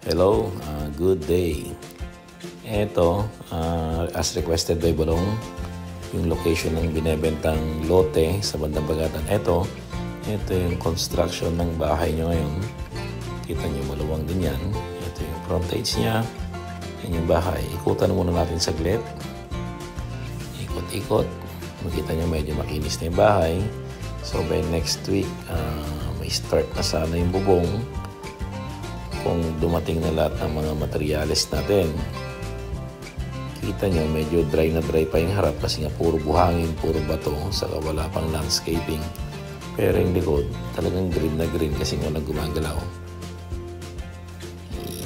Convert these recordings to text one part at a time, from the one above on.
Hello, good day. Ito, as requested by Balong, yung location ng binebentang lote sa bandang Bagatan. Ito yung construction ng bahay nyo ngayon. Kita nyo maluwang din yan. Ito yung frontage niya. Yan yung bahay. Ikutan muna natin saglit. Ikot-ikot. Makita nyo medyo makinis na yung bahay. So by next week, may start na sana yung bubong. Kung dumating na lahat ng mga materyales natin. Kita nyo, medyo dry na dry pa yung harap kasi nga puro buhangin, puro bato, saka wala pang landscaping. Pero yung likod, talagang green na green kasi nga walang gumagalaw.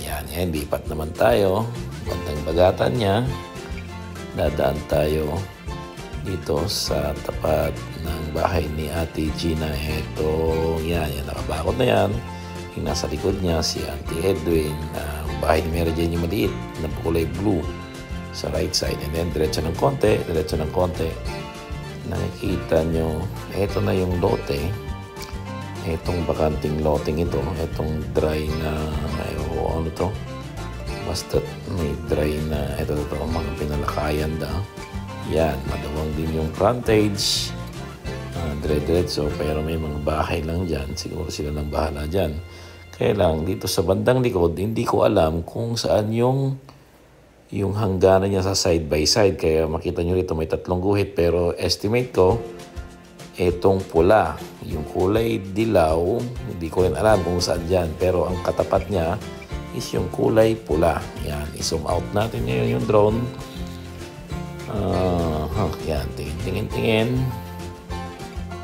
Yan, lipat naman tayo. Bandang Bagatan niya. Dadaan tayo dito sa tapat ng bahay ni Ate Gina. Ito, yan, nakabakod na yan. Yung nasa likod niya, si Auntie Edwin. Bahay ni Mary Jane yung maliit na kulay blue sa right side. And then, diretso ng konti. Nakikita nyo, ito na yung lote. Itong bakanting loting ito. Itong dry na, ano to? Basta may dry na, ito mga pinalakayan da. Yan, madawang din yung frontage. Dire-diretso, pero may mga bahay lang dyan. Siguro sila lang bahala dyan. Kaya lang, dito sa bandang likod, hindi ko alam kung saan yung hangganan niya sa side by side. Kaya makita nyo rito, may 3 guhit. Pero estimate ko, itong pula, yung kulay dilaw, hindi ko rin alam kung saan dyan. Pero ang katapat niya is yung kulay pula. Yan, i-zoom out natin ngayon yung drone. Yan, tingin.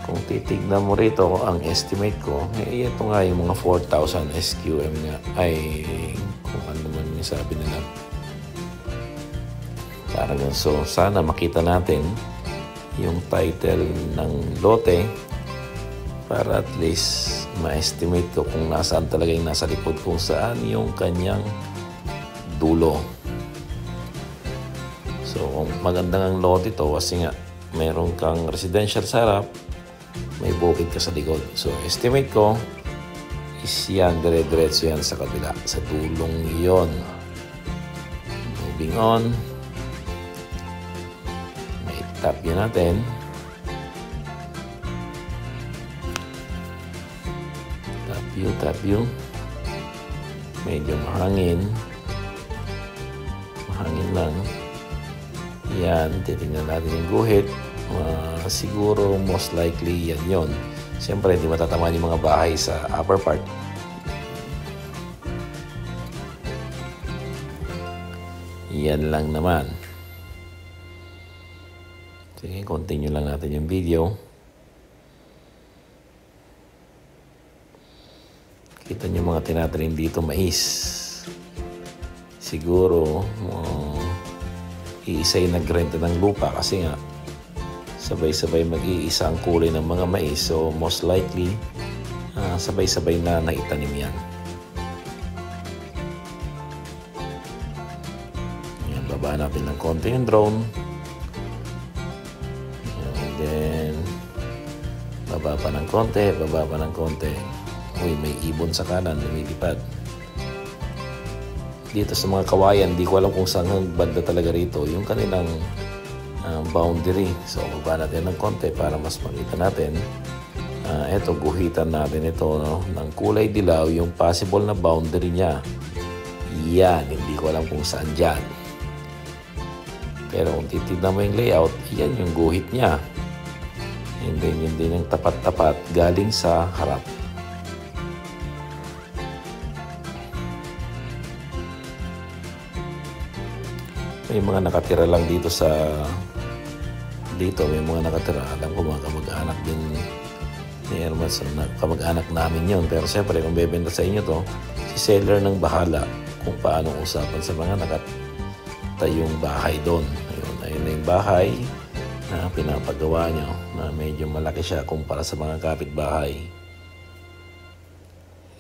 Kung titignan mo rito, ang estimate ko, ito nga yung mga 4,000 SQM nga. Ay, kung ano man yung sabi nila. Parang so, sana makita natin yung title ng lote para at least ma-estimate ko kung nasaan talaga yung nasa likod, kung saan yung kanyang dulo. So, magandang ang lote ito kasi nga meron kang residential sa harap, may bukid ka sa likod. So, estimate ko is yan, dire-diretso yan sa kabila. Sa dulong yon. Moving on. May tap yun natin. Tap view. Medyo mahangin. Mahangin lang. Yan, titignan natin yung guhit. Siguro most likely yan yon. Siyempre hindi matatamaan yung mga bahay sa upper part. Yan lang naman. Sige, continue lang natin yung video. Kita nyo mga tinatanim dito, mais. Siguro iisa yung nagrenta ng lupa kasi nga sabay-sabay mag-iisa ang kulay ng mga mais. So, most likely, sabay-sabay na naitanim yan. Yan, baba natin ng konti yung drone. And then, baba pa ng konti. Uy, may ibon sa kanan, lumilipad. Dito sa mga kawayan, di ko alam kung saan banda talaga rito yung kanilang boundary. So, baba natin ng konti para mas makita natin. Ito, guhitan natin ito, no? Ng kulay dilaw, yung possible na boundary niya. Yan, hindi ko alam kung saan dyan. Pero kung titignan mo yung layout, yan yung guhit niya. And then, yun din yung tapat-tapat galing sa harap. May mga nakatira lang dito may mga nakatira. Alam ko mga kamag-anak din ni Herman, kamag-anak namin yon. Pero siyempre kung bebenta sa inyo to, si seller ng bahala kung paano usapan sa mga nakatayong bahay doon. Ayun na yung bahay na pinapagawa nyo na medyo malaki siya kumpara sa mga kapitbahay.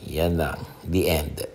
Yan lang, the end.